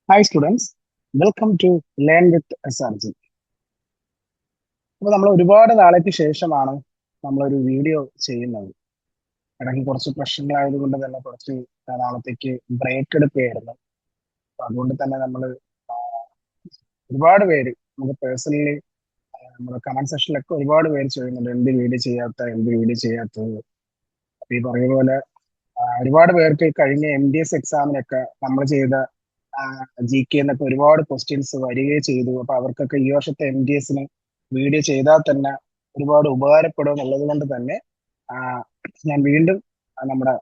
Hi students, welcome to learn with SRG. അപ്പോൾ നമ്മൾ ഒരുപാട് നാളേക്ക് ശേഷമാണ് നമ്മളൊരു വീഡിയോ ചെയ്യുന്നത്. ഇടയ്ക്ക് കുറച്ച് പ്രശ്നങ്ങളായതുകൊണ്ട് തന്നെ കുറച്ച് നാളത്തേക്ക് ബ്രേക്ക് എടുക്കുകയായിരുന്നു. അപ്പൊ അതുകൊണ്ട് തന്നെ നമ്മൾ ഒരുപാട് പേര് നമുക്ക് പേഴ്സണലി നമ്മുടെ കമന്റ് സെക്ഷനിലൊക്കെ ഒരുപാട് പേര് ചോദിക്കുന്നുണ്ട്, എന്ത് വീഡിയോ ചെയ്യാത്തത്. അപ്പൊ ഈ പറയുന്ന പോലെ ഒരുപാട് പേർക്ക് കഴിഞ്ഞ MDS എക്സാമിനൊക്കെ നമ്മൾ ചെയ്ത GK എന്നൊക്കെ ഒരുപാട് ക്വസ്റ്റ്യൻസ് വരികയും ചെയ്തു. അപ്പൊ അവർക്കൊക്കെ ഈ വർഷത്തെ MDSന് വീഡിയോ ചെയ്താൽ തന്നെ ഒരുപാട് ഉപകാരപ്പെടും എന്നുള്ളത് കൊണ്ട് തന്നെ ആ, ഞാൻ വീണ്ടും നമ്മുടെ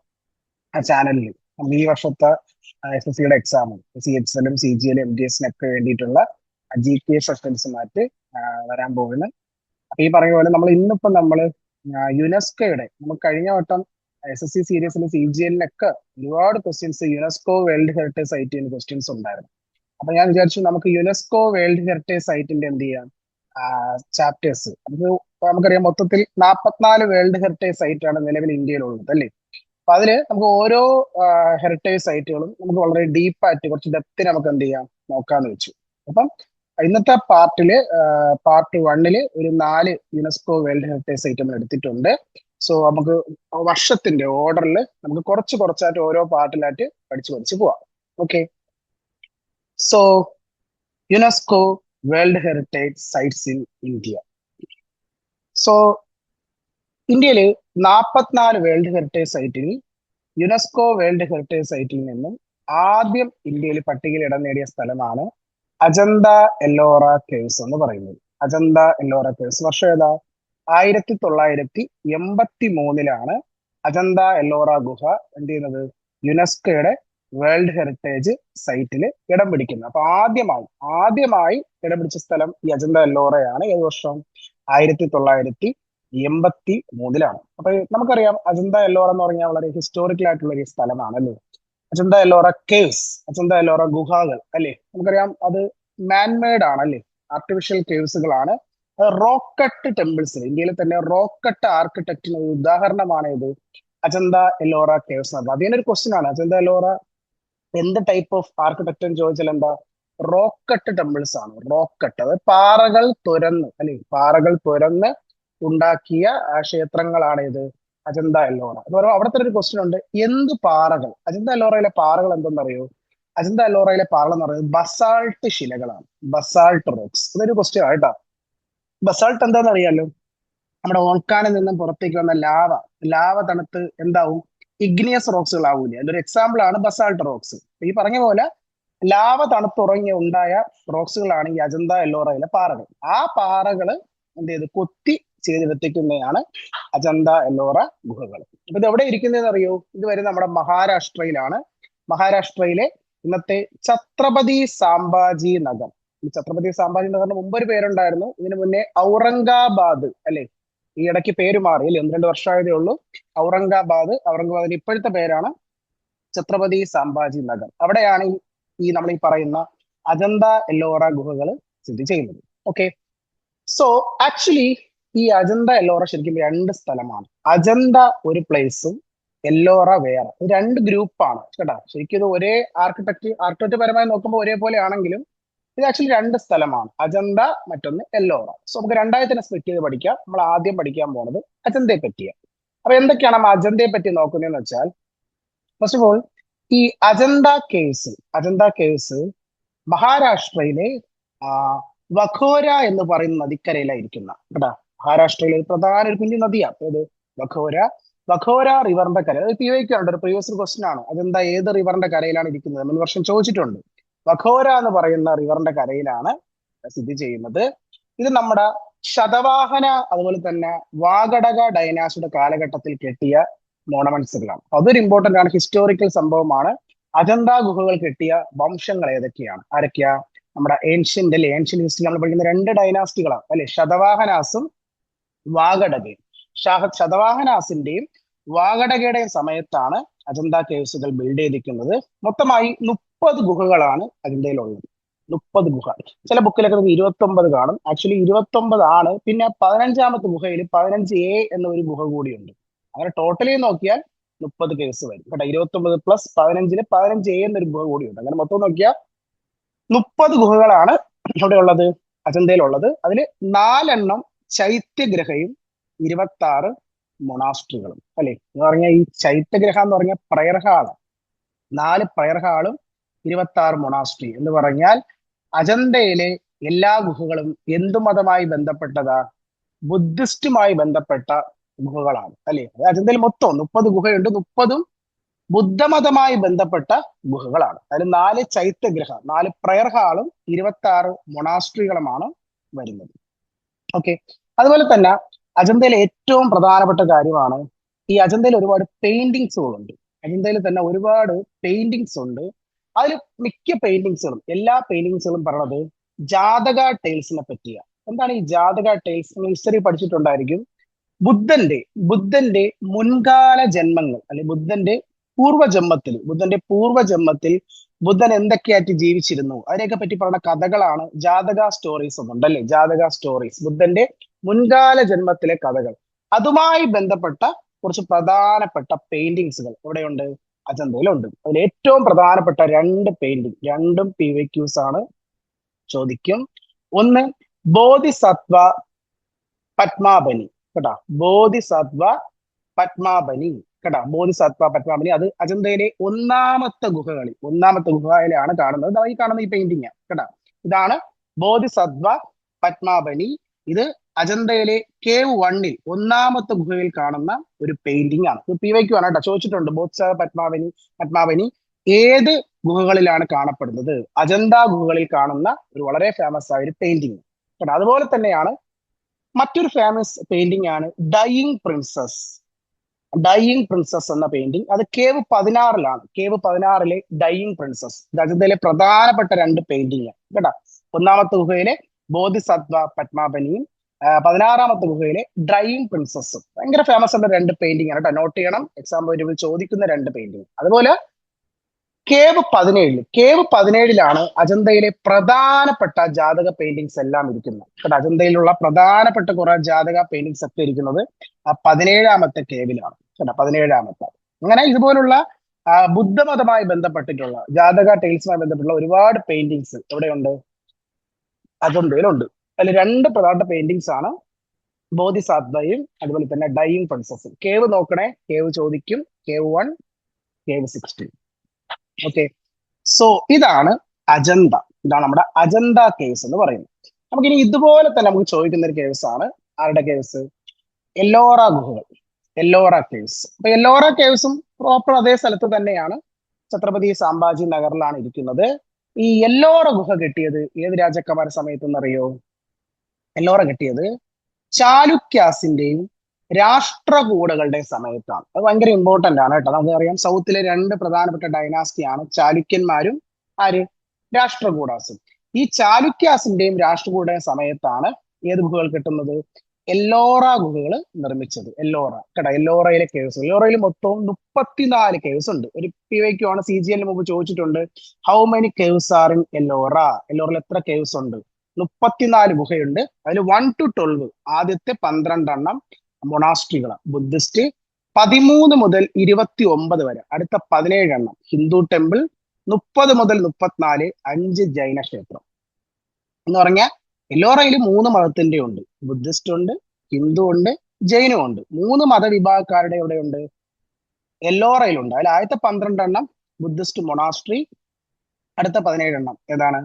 ചാനലിൽ നമുക്ക് ഈ വർഷത്തെ SSCയുടെ എക്സാം CHSലും CGLും MDSനൊക്കെ വേണ്ടിയിട്ടുള്ള GK സെഷൻസുമായിട്ട് വരാൻ പോകുന്നു. അപ്പൊ ഈ പറഞ്ഞ പോലെ നമ്മൾ യുനെസ്കോയുടെ നമുക്ക് കഴിഞ്ഞ വട്ടം SSC സീരീസിലും CGLിനൊക്കെ ഒരുപാട് ക്വസ്റ്റ്യൻസ് യുനെസ്കോ വേൾഡ് ഹെറിറ്റേജ് സൈറ്റിൽ ക്വസ്റ്റ്യൻസ് ഉണ്ടായിരുന്നു. അപ്പൊ ഞാൻ വിചാരിച്ചു നമുക്ക് യുനെസ്കോ വേൾഡ് ഹെറിറ്റേജ് സൈറ്റിന്റെ എന്ത് ചെയ്യാം, ചാപ്റ്റേഴ്സ്. നമുക്കറിയാം മൊത്തത്തിൽ 44 വേൾഡ് ഹെറിറ്റേജ് സൈറ്റ് ആണ് നിലവിൽ ഇന്ത്യയിലുള്ളത് അല്ലേ. അപ്പൊ അതില് നമുക്ക് ഓരോ ഹെറിറ്റേജ് സൈറ്റുകളും നമുക്ക് വളരെ ഡീപ്പായിട്ട് കുറച്ച് ഡെപ്തിന് നമുക്ക് എന്ത് ചെയ്യാം നോക്കാന്ന് വെച്ചു. അപ്പം ഇന്നത്തെ പാർട്ട് 1 ഒരു 4 യുനെസ്കോ വേൾഡ് ഹെറിറ്റേജ് സൈറ്റ് നമ്മൾ എടുത്തിട്ടുണ്ട്. സോ നമുക്ക് വർഷത്തിന്റെ ഓർഡറിൽ നമുക്ക് കുറച്ച് കുറച്ചായിട്ട് ഓരോ പാർട്ടിലായിട്ട് പഠിച്ചു പോവാം. Okay, so UNESCO world heritage sites in India. So ഇന്ത്യയിൽ 44 വേൾഡ് ഹെറിറ്റേജ് സൈറ്റിൽ യുനെസ്കോ വേൾഡ് ഹെറിറ്റേജ് സൈറ്റിൽ നിന്നും ആദ്യം ഇന്ത്യയിൽ പട്ടികയിൽ ഇടം നേടിയ സ്ഥലമാണ് അജന്ത എല്ലോറ കേവ്സ് എന്ന് പറയുന്നത്. അജന്ത എല്ലോറ കേവ്സ് വർഷം ഏതാ? 1983 അജന്ത എല്ലോറ ഗുഹ എന്ത് ചെയ്യുന്നത് യുനെസ്കോയുടെ വേൾഡ് ഹെറിറ്റേജ് സൈറ്റിൽ ഇടം പിടിക്കുന്നത്. അപ്പൊ ആദ്യമായി ഇടം പിടിച്ച സ്ഥലം ഈ അജന്ത എല്ലോറയാണ്. ഏത് വർഷം? 1983. അപ്പൊ നമുക്കറിയാം അജന്ത എല്ലോറ എന്ന് പറഞ്ഞാൽ വളരെ ഹിസ്റ്റോറിക്കൽ ആയിട്ടുള്ള ഒരു സ്ഥലമാണ് അല്ലേ. അജന്ത എല്ലോറ കേവ്സ്, അജന്ത എല്ലോറ ഗുഹകൾ അല്ലേ, നമുക്കറിയാം അത് മാൻമെയ്ഡ് ആണ് അല്ലേ, ആർട്ടിഫിഷ്യൽ കേവ്സുകളാണ്. റോക്കട്ട് ടെമ്പിൾസ്, ഇന്ത്യയിലെ തന്നെ റോക്കട്ട് ആർക്കിടെക്റ്റിന് ഒരു ഉദാഹരണമാണ് ഇത് അജന്ത എല്ലോറ കേവ്സ്. അതിനൊരു ക്വസ്റ്റ്യൻ ആണ്, അജന്ത എല്ലോറ എന്ത് ടൈപ്പ് ഓഫ് ആർക്കിടെക്ചർ എന്ന് ചോദിച്ചാൽ എന്താ? റോക്കട്ട് ടെമ്പിൾസ് ആണ്. റോക്കട്ട്, അത് പാറകൾ തുരന്ന് അല്ലെ, പാറകൾ തുരന്ന് ഉണ്ടാക്കിയ ക്ഷേത്രങ്ങളാണ് ഇത് അജന്ത എല്ലോറ എന്ന് പറയുമ്പോൾ അവിടുത്തെ ഒരു ക്വസ്റ്റ്യൻ ഉണ്ട്, എന്ത് പാറകൾ? അജന്ത എല്ലോറയിലെ പാറകൾ എന്തെന്നറിയോ? അജന്ത എല്ലോറയിലെ പാറകൾ എന്ന് പറയുന്നത് ബസാൾട്ട് ശിലകളാണ്, ബസാൾട്ട് റോക്സ്. അതൊരു ക്വസ്റ്റ്യൻ ആയിട്ടാ. ബസാൾട്ട് എന്താണെന്ന് അറിയാലോ, നമ്മുടെ ഓൾക്കാനിൽ നിന്നും പുറത്തേക്ക് വന്ന ലാവ തണുത്ത് എന്താവും? ഇഗ്നിയസ് റോക്സുകൾ ആവൂലേ, അതിന്റെ ഒരു എക്സാമ്പിൾ ആണ് ബസാൾട്ട് റോക്സ്. ഈ പറഞ്ഞ പോലെ ലാവ തണുത്തുറങ്ങി ഉണ്ടായ റോക്സുകളാണ് ഈ അജന്ത എല്ലോറയിലെ പാറകൾ. ആ പാറകള് എന്ത് ചെയ്ത് കൊത്തി ചെയ്തെടുത്തിരിക്കുന്നതാണ് അജന്ത എല്ലോറ ഗുഹകൾ. അപ്പൊ ഇത് എവിടെ ഇരിക്കുന്നതെന്ന് അറിയോ? ഇത് വരുന്നത് നമ്മുടെ മഹാരാഷ്ട്രയിലാണ്. മഹാരാഷ്ട്രയിലെ ഇന്നത്തെ ഛത്രപതി സാംഭാജി നഗർ. ഈ ഛത്രപതി സാംഭാജി നഗറിന് മുമ്പ് ഒരു പേരുണ്ടായിരുന്നു, ഇതിനു മുന്നേ ഔറംഗാബാദ് അല്ലെ. ഈ ഇടയ്ക്ക് പേര് മാറി അല്ലെ, 1-2 വർഷമായതേ ഉള്ളൂ. ഔറംഗാബാദിന്റെ ഇപ്പോഴത്തെ പേരാണ് ഛത്രപതി സാംഭാജി നഗർ. അവിടെയാണ് ഈ നമ്മൾ ഈ പറയുന്ന അജന്ത എല്ലോറ ഗുഹകൾ സ്ഥിതി ചെയ്യുന്നത്. ഓക്കെ, സോ ആക്ച്വലി ഈ അജന്ത എല്ലോറ ശരിക്കും 2 സ്ഥലമാണ്. അജന്ത ഒരു പ്ലേസും എല്ലോറ വേറെ. ഇത് 2 ഗ്രൂപ്പാണ് കേട്ടാ. ശരിക്കും ഇത് ഒരേ ആർക്കിടെക്ട് പരമായി നോക്കുമ്പോൾ ഒരേപോലെ ആണെങ്കിലും ഇത് ആക്ച്വലി 2 സ്ഥലമാണ്, അജന്ത മറ്റൊന്ന് എല്ലോറ. സോ നമുക്ക് രണ്ടായി തന്നെ സ്പ്ലിറ്റ് ചെയ്ത് പഠിക്കാം. നമ്മൾ ആദ്യം പഠിക്കാൻ പോകുന്നത് അജന്തയെ പറ്റിയാണ്. അപ്പൊ എന്തൊക്കെയാണ് നമ്മൾ അജന്തയെ പറ്റി നോക്കുന്നതെന്ന് വെച്ചാൽ, ഫസ്റ്റ് ഓഫ് ഓൾ ഈ അജന്ത കേവ്സ് മഹാരാഷ്ട്രയിലെ ആ, വഘോര എന്ന് പറയുന്ന നദിക്കരയിലായിരിക്കുന്ന കേട്ടാ. മഹാരാഷ്ട്രയിലെ ഒരു പ്രധാന ഒരു കുഞ്ഞു നദിയാണ് ഏത്? വഘോര റിവറിന്റെ കര. അത് POK ഉണ്ട്, ഒരു പ്രീവിയസ് ക്വസ്റ്റൻ ആണ്. അതെന്താ, ഏത് റിവറിന്റെ കരയിലാണ് ഇരിക്കുന്നത്? 3 വർഷം ചോദിച്ചിട്ടുണ്ട്. വഘോര എന്ന് പറയുന്ന റിവറിന്റെ കരയിലാണ് സ്ഥിതി ചെയ്യുന്നത്. ഇത് നമ്മുടെ ശതവാഹന അതുപോലെ തന്നെ വാഗടക ഡൈനാസിയുടെ കാലഘട്ടത്തിൽ കെട്ടിയ മോണമെന്റ്സുകളാണ്. അതൊരു ഇമ്പോർട്ടന്റ് ആണ്, ഹിസ്റ്റോറിക്കൽ സംഭവമാണ്. അജന്ത ഗുഹകൾ കെട്ടിയ വംശങ്ങൾ ഏതൊക്കെയാണ്? ആരൊക്കെയാ? നമ്മുടെ ഏൻഷ്യന്റ് ഹിസ്റ്ററി നമ്മൾ പഠിക്കുന്ന 2 ഡൈനാസ്റ്റികളാണ് അല്ലെ, ശതവാഹനാസും വാഗടകയും. ശതവാഹനാസിന്റെയും വാഗടകയുടെയും സമയത്താണ് അജന്ത കേവ്സുകൾ ബിൽഡ് ചെയ്തിരിക്കുന്നത്. മൊത്തമായി 30 ഗുഹകളാണ് അജന്തയിലുള്ളത്. 30 ഗുഹ. ചില ബുക്കിലൊക്കെ 29 കാണും, ആക്ച്വലി 29 ആണ്. പിന്നെ 15ാമത്തെ ഗുഹയിൽ 15A എന്ന ഒരു ഗുഹ കൂടിയുണ്ട്. അങ്ങനെ ടോട്ടലി നോക്കിയാൽ 30 കേവ്സ് വരും കേട്ടോ. 29 + 15 15A എന്നൊരു ഗുഹ കൂടിയുണ്ട്. അങ്ങനെ മൊത്തം നോക്കിയാൽ 30 ഗുഹകളാണ് ഇവിടെ ഉള്ളത്, അജന്തയിലുള്ളത്. അതിൽ 4 ചൈത്യഗ്രഹയും 26 മൊണാസ്ട്രികളും അല്ലെ. എന്ന് പറഞ്ഞാൽ ഈ ചൈത്യഗ്രഹ എന്ന് പറഞ്ഞ പ്രയർ ഹാള്, 4 പ്രയർ ഹാളും 26 മൊണാസ്ട്രി എന്ന് പറഞ്ഞാൽ അജന്തയിലെ എല്ലാ ഗുഹകളും എന്തു മതമായി ബന്ധപ്പെട്ടതാ? ബുദ്ധിസ്റ്റുമായി ബന്ധപ്പെട്ട ഗുഹകളാണ് അല്ലെ. അജന്തയിൽ മൊത്തം 30 ഗുഹയുണ്ട്, 30ഉം ബുദ്ധമതമായി ബന്ധപ്പെട്ട ഗുഹകളാണ്. അതിൽ 4 ചൈത്യഗ്രഹ, 4 പ്രയർ ഹാളും 26 മൊണാസ്ട്രികളുമാണ് വരുന്നത്. ഓക്കെ. അതുപോലെ തന്നെ അജന്തയിലെ ഏറ്റവും പ്രധാനപ്പെട്ട കാര്യമാണ് ഈ അജന്തയിൽ ഒരുപാട് പെയിന്റിങ്സുകളുണ്ട്. അജന്തയിൽ തന്നെ ഒരുപാട് പെയിന്റിങ്സ് ഉണ്ട്. അതിൽ മിക്ക പെയിന്റിങ്സുകളും, എല്ലാ പെയിന്റിങ്സുകളും പറയുന്നത് ജാതക ടൈൽസിനെ പറ്റിയാണ്. എന്താണ് ഈ ജാതക ടൈൽസ്? നിങ്ങൾ ഹിസ്റ്ററി പഠിച്ചിട്ടുണ്ടായിരിക്കും. ബുദ്ധന്റെ ബുദ്ധന്റെ മുൻകാല ജന്മങ്ങൾ അല്ലെ ബുദ്ധന്റെ പൂർവ്വജന്മത്തിൽ ബുദ്ധൻ എന്തൊക്കെയായിട്ട് ജീവിച്ചിരുന്നു അതിനെയൊക്കെ പറ്റി പറയുന്ന കഥകളാണ് ജാതക സ്റ്റോറീസ് എന്നുണ്ട് അല്ലെ. ജാതക സ്റ്റോറീസ്, ബുദ്ധന്റെ മുൻകാല ജന്മത്തിലെ കഥകൾ. അതുമായി ബന്ധപ്പെട്ട കുറച്ച് പ്രധാനപ്പെട്ട പെയിന്റിങ്സുകൾ എവിടെയുണ്ട്? അജന്തയിലുണ്ട്. അതിൽ ഏറ്റവും പ്രധാനപ്പെട്ട 2 പെയിന്റിങ്, രണ്ടും PYQs ആണ്, ചോദിക്കും. ഒന്ന് ബോധിസത്വ പത്മാബനി കേട്ടാ, ബോധിസത്വ പത്മാബനി കേട്ടാ, ബോധിസത്വ പത്മാബനി. അത് അജന്തയിലെ ഒന്നാമത്തെ ഗുഹയിലാണ് കാണുന്നത്. ഈ കാണുന്ന ഈ പെയിന്റിങ് കേട്ടാ, ഇതാണ് ബോധിസത്വ പത്മാബനി. ഇത് അജന്തയിലെ കേവ് 1-ൽ ഒന്നാമത്തെ ഗുഹയിൽ കാണുന്ന ഒരു പെയിന്റിംഗ് ആണ്. ഇത് PYQ ആണ് കേട്ടോ, ചോദിച്ചിട്ടുണ്ട്. ബോധിസത്വ പത്മാബനി ഏത് ഗുഹകളിലാണ് കാണപ്പെടുന്നത്? അജന്ത ഗുഹകളിൽ കാണുന്ന ഒരു വളരെ ഫേമസ് ആയ ഒരു പെയിന്റിംഗ് കേട്ടോ. അതുപോലെ തന്നെയാണ് മറ്റൊരു ഫേമസ് പെയിന്റിംഗ് ആണ് ഡൈയിങ് പ്രിൻസസ് എന്ന പെയിന്റിംഗ്. അത് കേവ് 16-ലാണ്. കേവ് 16-ലെ ഡൈയിങ് പ്രിൻസസ്. ഇത് അജന്തയിലെ പ്രധാനപ്പെട്ട 2 പെയിന്റിംഗ് കേട്ടോ. ഒന്നാമത്തെ ഗുഹയിലെ ബോധിസത്വ പത്മാബനിയും 16-ാമത്തെ ഗുഹയിലെ ഡൈയിങ് പ്രിൻസസും ഭയങ്കര ഫേമസ് ആയിട്ടുള്ള 2 പെയിന്റിംഗ് ആണ് കേട്ടോ. നോട്ട് ചെയ്യണം, എക്സാം പോയിന്റ് ചോദിക്കുന്ന 2 പെയിന്റിംഗ്. അതുപോലെ കേവ് 17-ലാണ് അജന്തയിലെ പ്രധാനപ്പെട്ട ജാതക പെയിന്റിങ്സ് എല്ലാം ഇരിക്കുന്നത് കേട്ടോ. അജന്തയിലുള്ള പ്രധാനപ്പെട്ട കുറെ ജാതക പെയിന്റിങ്സ് ഒക്കെ ഇരിക്കുന്നത് 17-ാമത്തെ കേവിലാണ് കേട്ടോ. 17-ാമത്തെ. അങ്ങനെ ഇതുപോലുള്ള ബുദ്ധമതമായി ബന്ധപ്പെട്ടിട്ടുള്ള ജാതക ടൈൽസുമായി ബന്ധപ്പെട്ടുള്ള ഒരുപാട് പെയിന്റിങ്സ് എവിടെയുണ്ട്? അജന്തയിലുണ്ട്. അതിൽ 2 പ്രധാന പെയിന്റിങ്സ് ആണ് ബോധിസത്വയും അതുപോലെ തന്നെ ഡൈയിങ് പ്രിൻസസും. കേവ് നോക്കണേ, കേവ് ചോദിക്കും. Cave 1, cave 16. ഓക്കെ. സോ ഇതാണ് അജന്ത. ഇതാണ് നമ്മുടെ അജന്ത കേസ് എന്ന് പറയുന്നത്. നമുക്കിനി ഇതുപോലെ തന്നെ നമുക്ക് ചോദിക്കുന്ന ഒരു കേസ് ആണ് ആരുടെ കേസ്? എല്ലോറ ഗുഹകൾ, എല്ലോറ കേവ്സ്. അപ്പൊ എല്ലോറ കേവ്സും പ്രോപ്പർ അതേ സ്ഥലത്ത് തന്നെയാണ്, ഛത്രപതി സാംഭാജി നഗറിലാണ് ഇരിക്കുന്നത്. ഈ എല്ലോറ ഗുഹ കിട്ടിയത് ഏത് രാജാക്കന്മാരുടെ സമയത്തെന്നറിയോ? എല്ലോറ കിട്ടിയത് ചാലുക്യാസിന്റെയും രാഷ്ട്രകൂടകളുടെയും സമയത്താണ്. അത് ഭയങ്കര ഇമ്പോർട്ടന്റ് ആണ് കേട്ടോ. നമുക്കറിയാം സൗത്തിലെ 2 പ്രധാനപ്പെട്ട ഡൈനാസ്റ്റിയാണ് ചാലുക്യന്മാരും രാഷ്ട്രകൂടാസും. ഈ ചാലുക്യാസിന്റെയും രാഷ്ട്രകൂടയുടെയും സമയത്താണ് ഏത് ഗുഹകൾ കിട്ടുന്നത്? എല്ലോറ ഗുഹകൾ നിർമ്മിച്ചത്. എല്ലോറ കേട്ടോ. എല്ലോറയിലെ കേവ്സ്, എല്ലോറയിൽ മൊത്തം 34 കേവ്സ് ഉണ്ട്. ഒരു PYQ ആണ്, CGL മുമ്പ് ചോദിച്ചിട്ടുണ്ട്. How many caves are in Ellora? എല്ലോറയിൽ എത്ര കേവ്സ് ഉണ്ട്? 34 ഗുഹയുണ്ട്. അതിൽ 1 to 12, ആദ്യത്തെ 12 മൊണാസ്ട്രികൾ ബുദ്ധിസ്റ്റ്, 13 മുതൽ 29 വരെ അടുത്ത 17 ഹിന്ദു ടെമ്പിൾ, 30 മുതൽ 34 5 ജൈന ക്ഷേത്രം. എന്ന് പറഞ്ഞാൽ എല്ലോറയിൽ 3 മതത്തിന്റെ ഉണ്ട്. ബുദ്ധിസ്റ്റ് ഉണ്ട്, ഹിന്ദു ഉണ്ട്, ജൈനും ഉണ്ട്. 3 മതവിഭാഗക്കാരുടെ ഇവിടെ ഉണ്ട്, എല്ലോറയിലുണ്ട്. അതിൽ ആദ്യത്തെ 12 ബുദ്ധിസ്റ്റ് മൊണാസ്ട്രി, അടുത്ത 17 ഏതാണ്?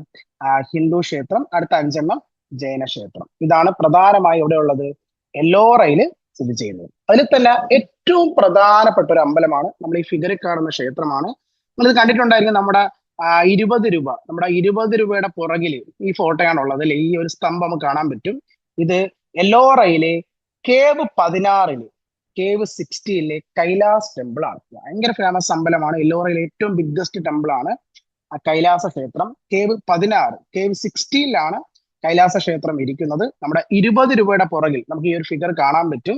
ഹിന്ദു ക്ഷേത്രം, അടുത്ത 5 ജൈന ക്ഷേത്രം. ഇതാണ് പ്രധാനമായി ഇവിടെ ഉള്ളത് എല്ലോറയിൽ സ്ഥിതി ചെയ്യുന്നത്. അതിൽ തന്നെ ഏറ്റവും പ്രധാനപ്പെട്ട ഒരു അമ്പലമാണ് നമ്മൾ ഈ ഫിഗറിൽ കാണുന്ന ക്ഷേത്രമാണ്. നിങ്ങളിത് കണ്ടിട്ടുണ്ടായിരിക്കും. നമ്മുടെ 20 രൂപ, നമ്മുടെ 20 രൂപയുടെ പുറകില് ഈ ഫോട്ടോയാണ് ഉള്ളത് അല്ലെ. ഈ ഒരു സ്തംഭം നമുക്ക് കാണാൻ പറ്റും. ഇത് എല്ലോറയിലെ കേവ് 16-ല്, കേവ് 16-ലെ കൈലാസ് ടെമ്പിൾ ആണ്. ഭയങ്കര ഫേമസ് അമ്പലമാണ്. എല്ലോറയിലെ ഏറ്റവും ബിഗ്ഗസ്റ്റ് ടെമ്പിൾ ആണ് കൈലാസ ക്ഷേത്രം. കേവ് 16, കേവ് 16-ലാണ് കൈലാസ ക്ഷേത്രം ഇരിക്കുന്നത്. നമ്മുടെ 20 രൂപയുടെ പുറകിൽ നമുക്ക് ഈ ഒരു ഫിഗർ കാണാൻ പറ്റും.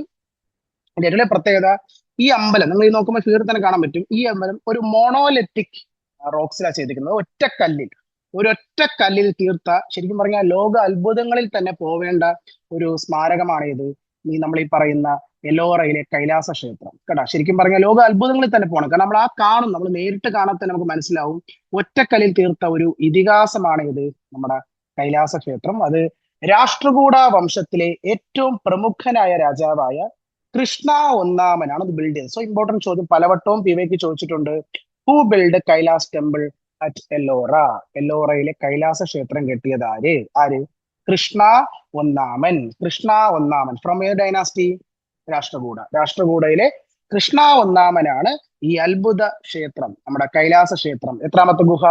അതിന്റെ ഏറ്റവും പ്രത്യേകത, ഈ അമ്പലം നിങ്ങൾ ഈ നോക്കുമ്പോൾ ഫിഗർ തന്നെ കാണാൻ പറ്റും. ഈ അമ്പലം ഒരു മോണോലിറ്റിക് റോക്സിലാണ് ചെയ്തിരിക്കുന്നത്. ഒരൊറ്റ കല്ലിൽ തീർത്ത, ശരിക്കും പറഞ്ഞാൽ ലോക അത്ഭുതങ്ങളിൽ തന്നെ പോവേണ്ട ഒരു സ്മാരകമാണ് ഇത്. നമ്മൾ ഈ പറയുന്ന എല്ലോറയിലെ കൈലാസ ക്ഷേത്രം. കേട്ടാ, ശരിക്കും പറഞ്ഞാൽ ലോക അത്ഭുതങ്ങളിൽ തന്നെ പോകണം. കാരണം നമ്മൾ ആ കാണും, നമ്മൾ നേരിട്ട് കാണാൻ തന്നെ നമുക്ക് മനസ്സിലാവും. ഒറ്റക്കല്ലിൽ തീർത്ത ഒരു ഇതിഹാസമാണ് ഇത്, നമ്മുടെ കൈലാസ ക്ഷേത്രം. അത് രാഷ്ട്രകൂട വംശത്തിലെ ഏറ്റവും പ്രമുഖനായ രാജാവായ കൃഷ്ണ ഒന്നാമനാണ് ഇത് ബിൽഡ് ചെയ്തത്. സോ ഇമ്പോർട്ടന്റ് ചോദ്യം, പലവട്ടവും പിവയ്ക്ക് ചോദിച്ചിട്ടുണ്ട്. Who build Kailash temple at Ellora? എല്ലോറയിലെ കൈലാസ ക്ഷേത്രം കെട്ടിയത് ആര്? ആര്? കൃഷ്ണ ഒന്നാമൻ. കൃഷ്ണ ഒന്നാമൻ ഫ്രം ഏ ഡൈനാസ്റ്റി? രാഷ്ട്രകൂടയിലെ കൃഷ്ണ ഒന്നാമനാണ് ഈ അത്ഭുത ക്ഷേത്രം, നമ്മുടെ കൈലാസ ക്ഷേത്രം, എത്രാമത്തെ ഗുഹ?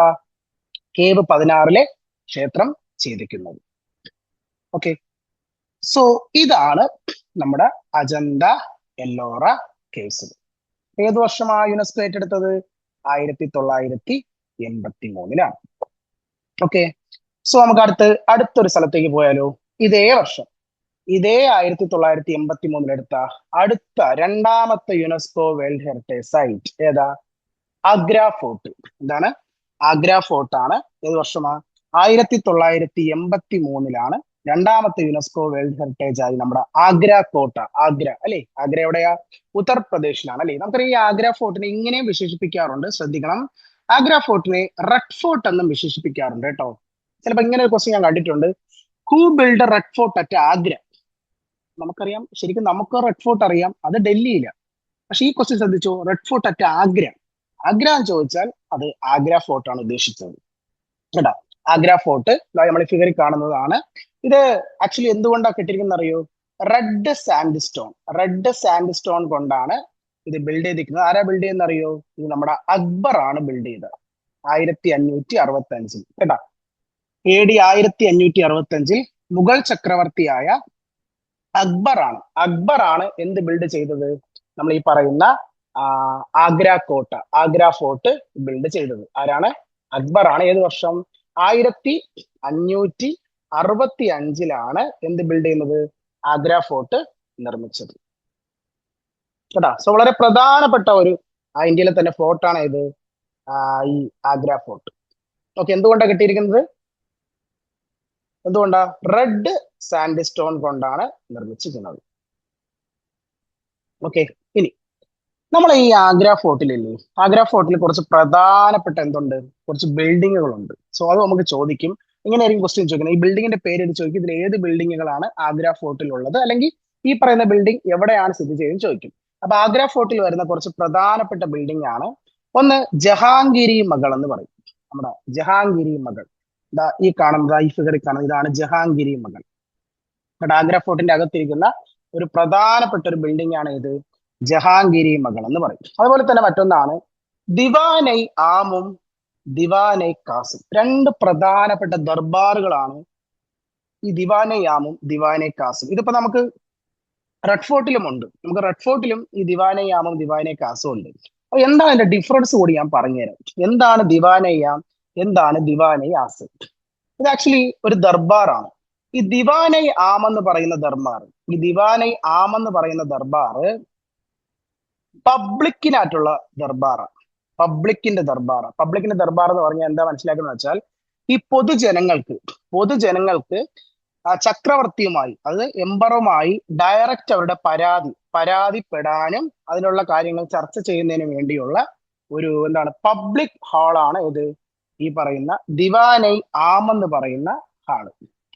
കേവ് 16 ക്ഷേത്രം ചെയ്തിരിക്കുന്നത്. ഓക്കെ, സോ ഇതാണ് നമ്മുടെ അജന്ത എല്ലോറ കേവ്സ്. ഏത് വർഷമാണ് യുനെസ്കോ ഏറ്റെടുത്തത്? 1983-ലാണ്. ഓക്കെ, സോ നമുക്ക് അടുത്തൊരു സ്ഥലത്തേക്ക് പോയാലോ? ഇതേ വർഷം, ഇതേ 1983 എടുത്ത അടുത്ത രണ്ടാമത്തെ യുനെസ്കോ വേൾഡ് ഹെറിറ്റേജ് സൈറ്റ് ഏതാ? ആഗ്ര ഫോർട്ട്. എന്താണ്? ആഗ്ര ഫോർട്ടാണ്. ഏത് വർഷമാണ്? 1983-ലാണ് രണ്ടാമത്തെ യുനെസ്കോ വേൾഡ് ഹെറിറ്റേജ് ആയി നമ്മുടെ ആഗ്ര കോട്ട. ആഗ്ര അല്ലെ? ആഗ്ര എവിടെയാ? ഉത്തർപ്രദേശിലാണ് അല്ലെ? നമുക്കറിയാം ഈ ആഗ്ര ഫോർട്ടിനെ ഇങ്ങനെയും വിശേഷിപ്പിക്കാറുണ്ട്, ശ്രദ്ധിക്കണം. ആഗ്ര ഫോർട്ടിനെ റെഡ് ഫോർട്ട് എന്നും വിശേഷിപ്പിക്കാറുണ്ട് കേട്ടോ. ചിലപ്പോ ഇങ്ങനെ ഒരു ക്വസ്റ്റ്യൻ ഞാൻ കണ്ടിട്ടുണ്ട്. Who build red fort at Agra? നമുക്കറിയാം, ശരിക്കും നമുക്ക് റെഡ് ഫോർട്ട് അറിയാം, അത് ഡൽഹിയിലാണ്. പക്ഷെ ഈ ക്വസ്റ്റ്യൻ ശ്രദ്ധിച്ചോ, red fort at Agra. Agra എന്ന് ചോദിച്ചാൽ അത് ആഗ്ര ഫോർട്ടാണ് ഉദ്ദേശിച്ചത് കേട്ടോ. ആഗ്ര ഫോർട്ട് നമ്മൾ ഫിഗറിൽ കാണുന്നതാണ്. ഇത് ആക്ച്വലി എന്തുകൊണ്ടാണ് കെട്ടിയിരിക്കുന്നത് അറിയോ? റെഡ് സാൻഡ് സ്റ്റോൺ കൊണ്ടാണ് ഇത് ബിൽഡ് ചെയ്തിരിക്കുന്നത്. ആരാ ബിൽഡ് ചെയ്യുന്ന അറിയോ? ഇത് നമ്മുടെ അക്ബർ ആണ് ബിൽഡ് ചെയ്തത് 1565 കേട്ടാ. AD 1565 മുഗൾ ചക്രവർത്തിയായ അക്ബർ ആണ് എന്ത് ബിൽഡ് ചെയ്തത്? നമ്മൾ ഈ പറയുന്ന ആഗ്ര കോട്ട, ആഗ്ര ഫോർട്ട് ബിൽഡ് ചെയ്തത് ആരാണ്? അക്ബർ ആണ്. ഏത് വർഷം? 1565-ലാണ് എന്ത് ബിൽഡ് ചെയ്യുന്നത്? ആഗ്ര ഫോർട്ട് നിർമ്മിച്ചത് കേട്ടാ. സോ വളരെ പ്രധാനപ്പെട്ട ഒരു ഇന്ത്യയിലെ തന്നെ ഫോർട്ടാണ് ഇത്, ഈ ആഗ്ര ഫോർട്ട്. ഓക്കെ, എന്തുകൊണ്ടാണ് കിട്ടിയിരിക്കുന്നത്? എന്തുകൊണ്ടാ? റെഡ് സാൻഡ് സ്റ്റോൺ കൊണ്ടാണ് നിർമ്മിച്ചിരിക്കുന്നത്. ഓക്കെ, ഇനി നമ്മൾ ഈ ആഗ്ര ഫോർട്ടിലില്ലേ, ആഗ്ര ഫോർട്ടിൽ കുറച്ച് പ്രധാനപ്പെട്ട എന്തുണ്ട്? കുറച്ച് ബിൽഡിങ്ങുകളുണ്ട്. സോ അത് നമുക്ക് ചോദിക്കും. ഇങ്ങനെയായിരിക്കും ക്വസ്റ്റ്യൻ ചോദിക്കുന്നത്. ഈ ബിൽഡിങ്ങിന്റെ പേര് ചോദിക്കും, ഇതിൽ ഏത് ബിൽഡിങ്ങുകളാണ് ആഗ്ര ഫോർട്ടിൽ ഉള്ളത്, അല്ലെങ്കിൽ ഈ പറയുന്ന ബിൽഡിംഗ് എവിടെയാണ് സ്ഥിതി ചെയ്യുന്നത് ചോദിക്കും. അപ്പൊ ആഗ്ര ഫോർട്ടിൽ വരുന്ന കുറച്ച് പ്രധാനപ്പെട്ട ബിൽഡിംഗ് ആണ്. ഒന്ന് ജഹാംഗീരി മകൾ എന്ന് പറയും. നമ്മുടെ ജഹാംഗീരി മകൾ, ഈ കാണുന്നത്, ഈ ഫിഗറിൽ കാണുന്നത്, ഇതാണ് ജഹാംഗീരി മകൾ. ആഗ്ര ഫോർട്ടിന്റെ അകത്തിരിക്കുന്ന ഒരു പ്രധാനപ്പെട്ട ഒരു ബിൽഡിംഗ് ആണ് ഇത്, ജഹാംഗീരി മകൾ എന്ന് പറയും. അതുപോലെ തന്നെ മറ്റൊന്നാണ് ദിവാനൈ ആമും ദിവാനൈ കാസും. രണ്ട് പ്രധാനപ്പെട്ട ദർബാറുകളാണ് ഈ ദിവാനൈ ആമും ദിവാനൈ കാസും. ഇതിപ്പോ നമുക്ക് റെഡ് ഫോർട്ടിലും ഉണ്ട്. നമുക്ക് റെഡ് ഫോർട്ടിലും ഈ ദിവാനൈ ആമും ദിവാനൈ കാസും ഉണ്ട്. അപ്പൊ എന്താണ് അതിന്റെ ഡിഫറൻസ് കൂടി ഞാൻ പറഞ്ഞുതരാം. എന്താണ് ദിവാനൈ ആം, എന്താണ് ദിവാനൈ ആസ്? ഇത് ആക്ച്വലി ഒരു ദർബാറാണ്. ഈ ദിവാനൈ ആം എന്ന് പറയുന്ന ദർബാർ, ഈ ദിവാനൈ ആം എന്ന് പറയുന്ന ദർബാർ പബ്ലിക്കിനായിട്ടുള്ള ദർബാറാണ്. പബ്ലിക്കിന്റെ ദർബാർ എന്ന് പറഞ്ഞാൽ എന്താ മനസ്സിലാക്കുന്നത് വെച്ചാൽ, ഈ പൊതുജനങ്ങൾക്ക് ചക്രവർത്തിയുമായി, അത് എംബറുമായി ഡയറക്റ്റ് അവരുടെ പരാതിപ്പെടാനും അതിനുള്ള കാര്യങ്ങൾ ചർച്ച ചെയ്യുന്നതിനും വേണ്ടിയുള്ള ഒരു എന്താണ് പബ്ലിക് ഹാളാണ് ഇത്, ഈ പറയുന്ന ദിവാനൈ ആം എന്ന് പറയുന്ന ഹാള്.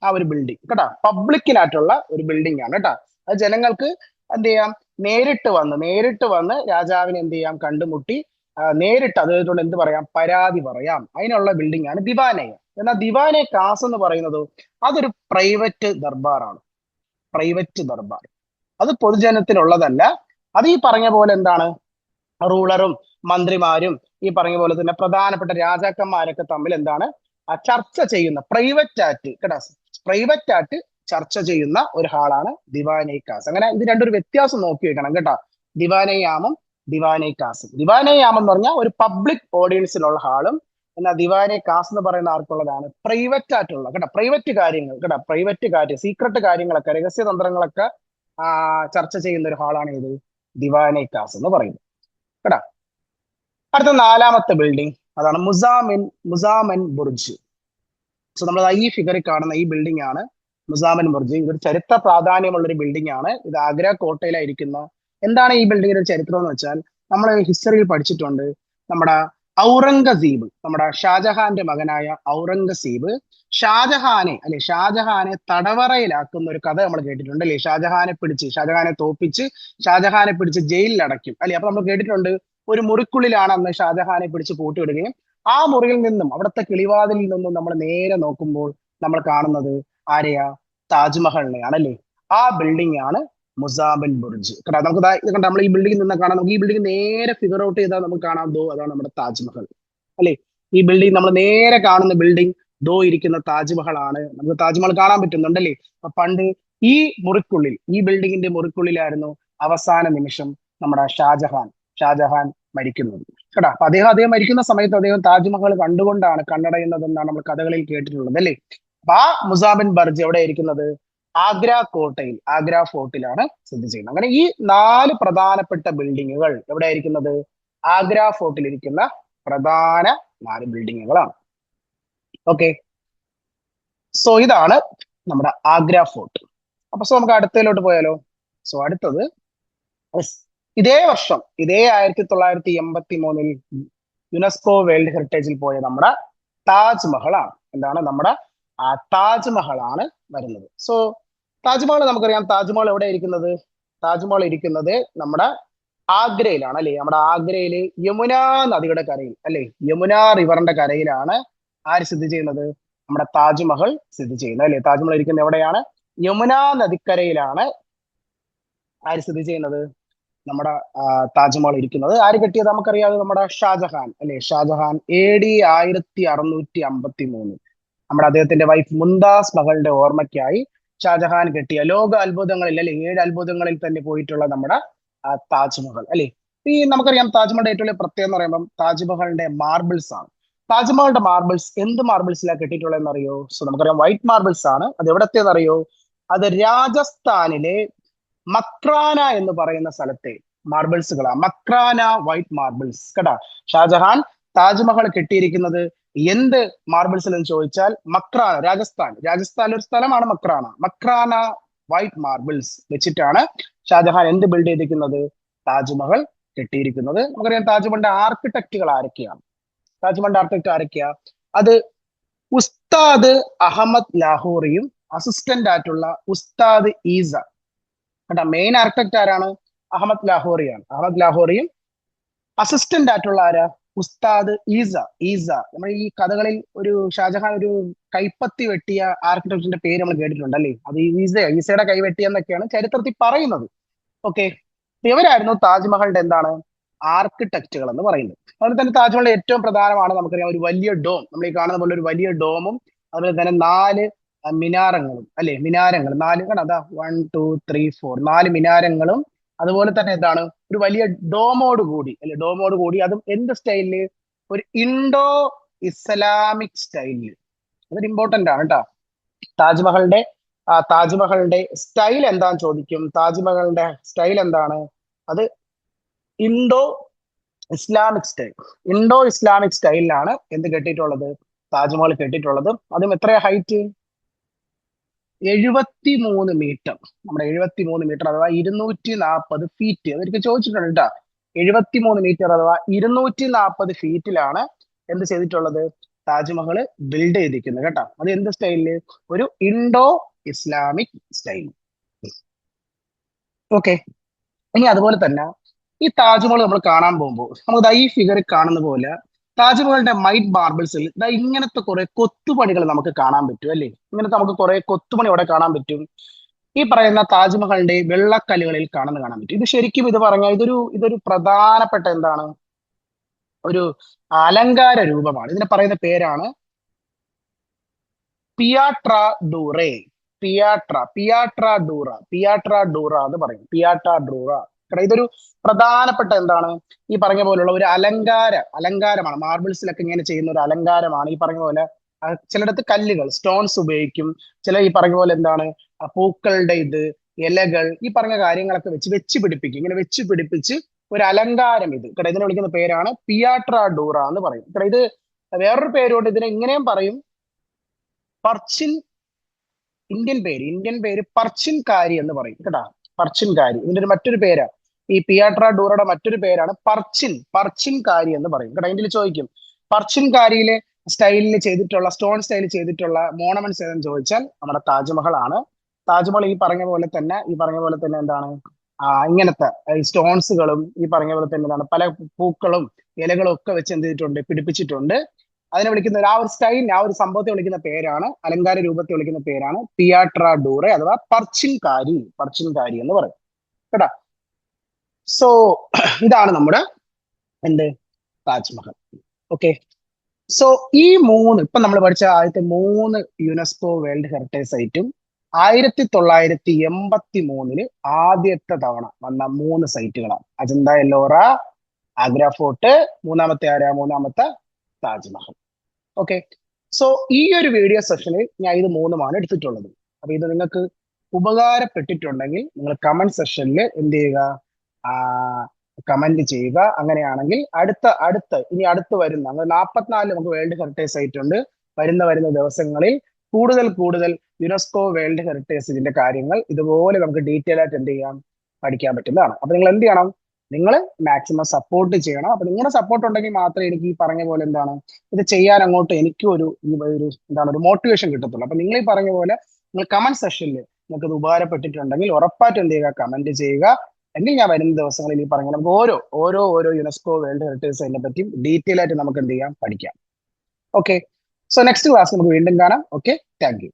ആ ഒരു ബിൽഡിംഗ് കേട്ടാ, പബ്ലിക്കിനായിട്ടുള്ള ഒരു ബിൽഡിംഗ് ആണ് കേട്ടാ. അത് ജനങ്ങൾക്ക് എന്ത് ചെയ്യാം, നേരിട്ട് വന്ന് രാജാവിനെ എന്ത് ചെയ്യാം, കണ്ടുമുട്ടി നേരിട്ട് അദ്ദേഹത്തോട് എന്ത് പറയാം, പരാതി പറയാം. അതിനുള്ള ബിൽഡിംഗ് ആണ് ദിവാനൈ. എന്നാൽ ദിവാനൈ കാസ് എന്ന് പറയുന്നത് അതൊരു പ്രൈവറ്റ് ദർബാറാണ്. അത് പൊതുജനത്തിനുള്ളതല്ല. അത് ഈ പറഞ്ഞ പോലെ എന്താണ്, റൂളറും മന്ത്രിമാരും ഈ പറഞ്ഞ പോലെ തന്നെ പ്രധാനപ്പെട്ട രാജാക്കന്മാരൊക്കെ തമ്മിൽ എന്താണ് ചർച്ച ചെയ്യുന്ന, പ്രൈവറ്റ് ആയിട്ട് ചർച്ച ചെയ്യുന്ന ഒരു ഹാളാണ് ദിവാനൈ കാസ്. അങ്ങനെ ഇത് രണ്ടൊരു വ്യത്യാസം നോക്കി വെക്കണം കേട്ടോ, ദിവാനൈ ആമും ദിവാനൈ കാസും. ദിവാനൈ ആം എന്ന് പറഞ്ഞാൽ ഒരു പബ്ലിക് ഓഡിയൻസിനുള്ള ഹാളും, എന്നാൽ ദിവാനൈ കാസ് എന്ന് പറയുന്ന ആർക്കുള്ളതാണ്? പ്രൈവറ്റ് ആയിട്ടുള്ള കേട്ടോ, പ്രൈവറ്റ് കാര്യം, സീക്രട്ട് കാര്യങ്ങളൊക്കെ, രഹസ്യതന്ത്രങ്ങളൊക്കെ ചർച്ച ചെയ്യുന്ന ഒരു ഹാളാണ് ഇത് ദിവാനൈ കാസ് എന്ന് പറയുന്നത് കേട്ടോ. അടുത്ത നാലാമത്തെ ബിൽഡിംഗ് അതാണ് മുസാമൻ ബുർജ്. സോ നമ്മൾ ഈ ഫിഗറിൽ കാണുന്ന ഈ ബിൽഡിംഗ് ആണ് മുസാമൻ ബുർജ് ഇതൊരു ചരിത്ര പ്രാധാന്യമുള്ള ഒരു ബിൽഡിംഗ് ആണ്. ഇത് ആഗ്ര കോട്ടയിലായിരിക്കുന്ന. എന്താണ് ഈ ബിൽഡിങ്ങിന്റെ ഒരു ചരിത്രം എന്ന് വെച്ചാൽ, നമ്മൾ ഹിസ്റ്ററിയിൽ പഠിച്ചിട്ടുണ്ട്. നമ്മുടെ ഔറംഗസീബ്, നമ്മുടെ ഷാജഹാന്റെ മകനായ ഔറംഗസീബ് ഷാജഹാനെ തടവറയിലാക്കുന്ന ഒരു കഥ നമ്മൾ കേട്ടിട്ടുണ്ട് അല്ലെ. ഷാജഹാനെ തോപ്പിച്ച് ഷാജഹാനെ പിടിച്ച് ജയിലിൽ അടയ്ക്കും അല്ലെ. അപ്പൊ നമ്മൾ കേട്ടിട്ടുണ്ട് ഒരു മുറിക്കുള്ളിലാണ് അന്ന് ഷാജഹാനെ പിടിച്ച് പൂട്ടിയിടുകയും ആ മുറിയിൽ നിന്നും, അവിടുത്തെ കിളിവാതിലിൽ നിന്നും നമ്മൾ നേരെ നോക്കുമ്പോൾ നമ്മൾ കാണുന്നത് ആരെയാ? താജ്മഹലിനെയാണ് അല്ലേ. ആ ബിൽഡിംഗ് ആണ് മുസാബൻ ബുർജ്. കാരണം നമുക്ക് ഇത് കണ്ട, നമ്മൾ ഈ ബിൽഡിംഗ് നിന്ന് കാണാം. നമുക്ക് ഈ ബിൽഡിംഗ് നേരെ ഫിഗർ ഔട്ട് ചെയ്താൽ നമുക്ക് കാണാം, ദോ അതാണ് നമ്മുടെ താജ്മഹൽ അല്ലെ. ഈ ബിൽഡിംഗ് നമ്മൾ നേരെ കാണുന്ന ബിൽഡിംഗ് ദോ ഇരിക്കുന്ന താജ്മഹൽ ആണ്. നമുക്ക് താജ്മഹൽ കാണാൻ പറ്റുന്നുണ്ടല്ലേ. അപ്പൊ പണ്ട് ഈ മുറിക്കുള്ളിൽ, ഈ ബിൽഡിങ്ങിന്റെ മുറിക്കുള്ളിലായിരുന്നു അവസാന നിമിഷം നമ്മുടെ ഷാജഹാൻ മരിക്കുന്നത് കേട്ടോ. അപ്പൊ അദ്ദേഹം മരിക്കുന്ന സമയത്ത് അദ്ദേഹം താജ്മഹൽ കണ്ടുകൊണ്ടാണ് കണ്ണടയുന്നത് എന്നാണ് നമ്മൾ കഥകളിൽ കേട്ടിട്ടുള്ളത് അല്ലേ. അപ്പൊ ആ മുസാബിൻ ബർജ് എവിടെ ഇരിക്കുന്നത്? ആഗ്ര കോട്ടയിൽ, ആഗ്ര ഫോർട്ടിലാണ് സ്ഥിതി ചെയ്യുന്നത്. അങ്ങനെ ഈ 4 പ്രധാനപ്പെട്ട ബിൽഡിങ്ങുകൾ എവിടെ ഇരിക്കുന്നത്? ആഗ്ര ഫോർട്ടിൽ ഇരിക്കുന്ന പ്രധാന 4 ബിൽഡിങ്ങുകളാണ്. ഓക്കെ, സോ ഇതാണ് നമ്മുടെ ആഗ്ര ഫോർട്ട്. അപ്പൊ നമുക്ക് അടുത്തതിലോട്ട് പോയാലോ? സോ അടുത്തത് ഇതേ വർഷം, ഇതേ 1983 യുനെസ്കോ വേൾഡ് ഹെറിറ്റേജിൽ പോയ നമ്മുടെ താജ്മഹലാണ്. എന്താണ്? നമ്മുടെ താജ്മഹലാണ് വരുന്നത്. സോ താജ്മഹൽ നമുക്കറിയാം. താജ്മഹൽ എവിടെ ഇരിക്കുന്നത്? താജ്മഹൽ ഇരിക്കുന്നത് നമ്മുടെ ആഗ്രയിലാണ് അല്ലെ. നമ്മുടെ ആഗ്രയില് യമുന നദിയുടെ കരയിൽ അല്ലെ, യമുന റിവറിന്റെ കരയിലാണ് ആര് സ്ഥിതി ചെയ്യുന്നത്? നമ്മുടെ താജ്മഹൽ സ്ഥിതി ചെയ്യുന്നത് അല്ലെ. താജ്മഹൽ ഇരിക്കുന്നത് എവിടെയാണ്? യമുന നദിക്കരയിലാണ് ആര് സ്ഥിതി ചെയ്യുന്നത്? നമ്മുടെ താജ്മഹൽ ഇരിക്കുന്നത്. ആര് കെട്ടിയത്? നമുക്കറിയാതെ നമ്മുടെ ഷാജഹാൻ അല്ലെ. ഷാജഹാൻ AD 1653 നമ്മുടെ അദ്ദേഹത്തിന്റെ വൈഫ് മുംതാസ് മകളുടെ ഓർമ്മയ്ക്കായി ഷാജഹാൻ കെട്ടിയ ലോക അത്ഭുതങ്ങളിൽ അല്ലെ, 7 അത്ഭുതങ്ങളിൽ തന്നെ പോയിട്ടുള്ള നമ്മുടെ താജ്മഹൽ അല്ലെ. ഈ നമുക്കറിയാം താജ്മഹലിന്റെ ഏറ്റവും വലിയ പ്രത്യേകത എന്ന് പറയുമ്പോൾ താജ്മഹലിന്റെ മാർബിൾസ് ആണ്. താജ്മഹലിന്റെ മാർബിൾസ് എന്ത് മാർബിൾസിലാണ് കെട്ടിയിട്ടുള്ളതെന്ന് അറിയോ? സോ നമുക്കറിയാം വൈറ്റ് മാർബിൾസ് ആണ്. അത് എവിടത്തേന്ന് അറിയോ? അത് രാജസ്ഥാനിലെ മക്രാന എന്ന് പറയുന്ന സ്ഥലത്തെ മാർബിൾസുകളാണ്. മക്രാന വൈറ്റ് മാർബിൾസ് കേട്ടാ. ഷാജഹാൻ താജ്മഹൽ കെട്ടിയിരിക്കുന്നത് എന്ത് മാർബിൾസിൽ എന്ന് ചോദിച്ചാൽ മക്രാന, രാജസ്ഥാനിലെ ഒരു സ്ഥലമാണ് മക്രാന വൈറ്റ് മാർബിൾസ് വെച്ചിട്ടാണ് ഷാജഹാൻ എന്ത് ബിൽഡ് ചെയ്തിരിക്കുന്നത്? താജ്മഹൽ കെട്ടിയിരിക്കുന്നത്. നമുക്കറിയാം താജ്മഹലിന്റെ ആർക്കിടെക്റ്റുകൾ ആരൊക്കെയാണ്? താജ്മഹലിന്റെ ആർക്കിടെക്ട് ആരൊക്കെയാ? അത് ഉസ്താദ് അഹമ്മദ് ലാഹോറിയും അസിസ്റ്റന്റ് ആയിട്ടുള്ള ഉസ്താദ് ഈസ കേട്ടോ. മെയിൻ ആർക്കിടെക്ട് ആരാണ്? അഹമ്മദ് ലാഹോറിയും അസിസ്റ്റന്റ് ആയിട്ടുള്ള ആരാ? ഉസ്താദ് ഈസ. നമ്മൾ ഈ കഥകളിൽ ഒരു ഷാജഹാൻ ഒരു കൈപ്പത്തി വെട്ടിയ ആർക്കിടെക്ചറിന്റെ പേര് നമ്മൾ കേട്ടിട്ടുണ്ട് അല്ലേ. അത് ഈസയുടെ കൈ വെട്ടിയെന്നൊക്കെയാണ് ചരിത്രത്തിൽ പറയുന്നത്. ഓക്കെ, ഇവരായിരുന്നു താജ്മഹലിന്റെ എന്താണ്? ആർക്കിടെക്റ്റുകൾ എന്ന് പറയുന്നത്. അതുപോലെ തന്നെ താജ്മഹലിന്റെ ഏറ്റവും പ്രധാനമാണ് നമുക്കറിയാം ഒരു വലിയ ഡോം. നമ്മൾ ഈ കാണുന്ന പോലെ ഒരു വലിയ ഡോമും അതുപോലെ തന്നെ 4 മിനാരങ്ങളും അല്ലെ. മിനാരങ്ങൾ 4 കണ്ട, അതാ 1 2 3 4 4 മിനാരങ്ങളും അതുപോലെ തന്നെ എന്താണ്? ഒരു വലിയ ഡോമോട് കൂടി അതും എന്ത് സ്റ്റൈലില്? ഒരു ഇൻഡോ ഇസ്ലാമിക് സ്റ്റൈലില്. അതൊരു ഇമ്പോർട്ടന്റ് ആണ് കേട്ടോ. താജ്മഹലിന്റെ സ്റ്റൈൽ എന്താന്ന് ചോദിക്കും. താജ്മഹലിന്റെ സ്റ്റൈൽ എന്താണ്? അത് ഇൻഡോ ഇൻഡോ ഇസ്ലാമിക് സ്റ്റൈലിലാണ് എന്ത് കെട്ടിയിട്ടുള്ളത്? താജ്മഹൽ കെട്ടിയിട്ടുള്ളത്. അതും എത്ര ഹൈറ്റ്? 73 മീറ്റർ. നമ്മുടെ 73 മീറ്റർ അഥവാ 240 ഫീറ്റ്. അതൊരിക്കൽ ചോദിച്ചിട്ടുണ്ട് കേട്ടോ. 73 മീറ്റർ അഥവാ 240 ഫീറ്റിലാണ് എന്ത് ചെയ്തിട്ടുള്ളത്? താജ്മഹൽ ബിൽഡ് ചെയ്തിരിക്കുന്നത് കേട്ടോ. അത് എന്ത് സ്റ്റൈലില്? ഒരു ഇൻഡോ ഇസ്ലാമിക് സ്റ്റൈൽ. ഓക്കെ, ഇനി അതുപോലെ തന്നെ ഈ താജ്മഹൽ നമ്മൾ കാണാൻ പോകുമ്പോൾ നമുക്ക് ഈ ഫിഗറിൽ കാണുന്ന പോലെ താജ്മഹലിന്റെ മൈറ്റ് മാർബിൾസിൽ ഇങ്ങനത്തെ കുറെ കൊത്തുപണികൾ നമുക്ക് കാണാൻ പറ്റും അല്ലേ. ഇങ്ങനത്തെ നമുക്ക് കുറെ കൊത്തുപണി അവിടെ കാണാൻ പറ്റും. ഈ പറയുന്ന താജ്മഹലിന്റെ വെള്ളക്കല്ലുകളിൽ കാണാൻ പറ്റും. ഇത് ശരിക്കും ഇത് പറഞ്ഞാൽ ഇതൊരു പ്രധാനപ്പെട്ട എന്താണ്? ഒരു അലങ്കാര രൂപമാണ്. ഇതിനെ പറയുന്ന പേരാണ് പിയാട്ര ഡൂറേ. പിയാട്ര ഡൂറ എന്ന് പറയും. ഇതൊരു പ്രധാനപ്പെട്ട എന്താണ്? ഈ പറഞ്ഞ പോലുള്ള ഒരു അലങ്കാരമാണ്. മാർബിൾസിലൊക്കെ ഇങ്ങനെ ചെയ്യുന്ന ഒരു അലങ്കാരമാണ്. ഈ പറഞ്ഞ പോലെ ചിലയിടത്ത് കല്ലുകൾ, സ്റ്റോൺസ് ഉപയോഗിക്കും. ചില ഈ പറഞ്ഞ പോലെ എന്താണ്? പൂക്കളുടെ ഇലകൾ, ഈ പറഞ്ഞ കാര്യങ്ങളൊക്കെ വെച്ച് പിടിപ്പിക്കും. ഇങ്ങനെ വെച്ച് പിടിപ്പിച്ച് ഒരു അലങ്കാരം ഇത് കേട്ടോ. ഇതിനെ വിളിക്കുന്ന പേരാണ് പിയാട്ര ഡൂറ എന്ന് പറയും കേട്ടോ. ഇത് വേറൊരു പേരുകൊണ്ട് ഇതിനെ ഇങ്ങനെയും പറയും, പർച്ചിൻ ഇന്ത്യൻ പേര് പർച്ചിൻകാരി എന്ന് പറയും കേട്ടാ. പർച്ചിൻകാരി ഇതിന്റെ ഒരു മറ്റൊരു പേരാ. ഈ പിയാട്ര ഡൂറയുടെ മറ്റൊരു പേരാണ് പർച്ചിൻകാരി എന്ന് പറയും കേട്ടോ. ഇതിൽ ചോദിക്കും പർച്ചിൻകാരിയിലെ സ്റ്റൈലിൽ ചെയ്തിട്ടുള്ള സ്റ്റോൺ സ്റ്റൈലിൽ ചെയ്തിട്ടുള്ള മോണമെന്റ്സ് ഏതെന്ന് ചോദിച്ചാൽ നമ്മുടെ താജ്മഹൽ ആണ്. താജ്മഹൽ ഈ പറഞ്ഞ പോലെ തന്നെ എന്താണ്, ഇങ്ങനത്തെ സ്റ്റോൺസുകളും ഈ പറഞ്ഞ പോലെ തന്നെ എന്താണ് പല പൂക്കളും ഇലകളും ഒക്കെ വെച്ച് എന്ത് ചെയ്തിട്ടുണ്ട്, പിടിപ്പിച്ചിട്ടുണ്ട്. അതിനെ വിളിക്കുന്ന ആ ഒരു സ്റ്റൈലിനെ, ആ ഒരു സംഭവത്തെ വിളിക്കുന്ന പേരാണ്, അലങ്കാര രൂപത്തെ വിളിക്കുന്ന പേരാണ് പിയാട്ര ഡൂറെ അഥവാ പർച്ചിൻകാരി എന്ന് പറയും കേട്ടാ. സോ ഇതാണ് നമ്മുടെ എന്ത് താജ്മഹൽ. ഓക്കെ. സോ ഈ ഇപ്പൊ നമ്മൾ പഠിച്ച ആദ്യത്തെ 3 യുനെസ്കോ വേൾഡ് ഹെറിറ്റേജ് സൈറ്റും 1983 ആദ്യത്തെ തവണ വന്ന 3 സൈറ്റുകളാണ്. അജന്ത എല്ലോറ, ആഗ്ര ഫോർട്ട്, മൂന്നാമത്തെ താജ്മഹൽ. ഓക്കെ. സോ ഈ ഒരു വീഡിയോ സെഷനിൽ ഞാൻ ഇത് 3 എടുത്തിട്ടുള്ളത്. അപ്പൊ ഇത് നിങ്ങൾക്ക് ഉപകാരപ്പെട്ടിട്ടുണ്ടെങ്കിൽ നിങ്ങൾ കമന്റ് സെഷനിൽ എന്ത് ചെയ്യുക, കമന്റ് ചെയ്യുക. അങ്ങനെയാണെങ്കിൽ ഇനി അടുത്ത് വരുന്ന 44 നമുക്ക് വേൾഡ് ഹെറിറ്റേജ് സൈറ്റ് ഉണ്ട്. വരുന്ന ദിവസങ്ങളിൽ കൂടുതൽ യുനെസ്കോ വേൾഡ് ഹെറിറ്റേജ് ഇതിന്റെ കാര്യങ്ങൾ ഇതുപോലെ നമുക്ക് ഡീറ്റെയിൽ ആയിട്ട് എന്ത് ചെയ്യാം, പഠിക്കാൻ പറ്റുന്നതാണ്. അപ്പൊ നിങ്ങൾ എന്ത് ചെയ്യണം, നിങ്ങൾ മാക്സിമം സപ്പോർട്ട് ചെയ്യണം. അപ്പൊ നിങ്ങളുടെ സപ്പോർട്ട് ഉണ്ടെങ്കിൽ മാത്രമേ എനിക്ക് ഈ പറഞ്ഞ പോലെ എന്താണ് ഇത് ചെയ്യാൻ അങ്ങോട്ട് എനിക്കും ഒരു മോട്ടിവേഷൻ കിട്ടത്തുള്ളൂ. അപ്പൊ നിങ്ങൾ ഈ പറഞ്ഞ പോലെ നിങ്ങൾ കമന്റ് സെഷനിൽ നിങ്ങൾക്ക് ഇത് ഉപകാരപ്പെട്ടിട്ടുണ്ടെങ്കിൽ ഉറപ്പായിട്ടും എന്ത് ചെയ്യുക, കമന്റ് ചെയ്യുക. എങ്കിൽ ഞാൻ വരുന്ന ദിവസങ്ങളിൽ ഈ പറഞ്ഞ നമുക്ക് ഓരോ യുനെസ്കോ വേൾഡ് ഹെറിറ്റേജ് സൈറ്റിനെ പറ്റിയും ഡീറ്റെയിൽ ആയിട്ട് നമുക്ക് എന്ത് ചെയ്യാം, പഠിക്കാം. ഓക്കെ. സോ നെക്സ്റ്റ് ക്ലാസ് നമുക്ക് വീണ്ടും കാണാം. Okay, thank you.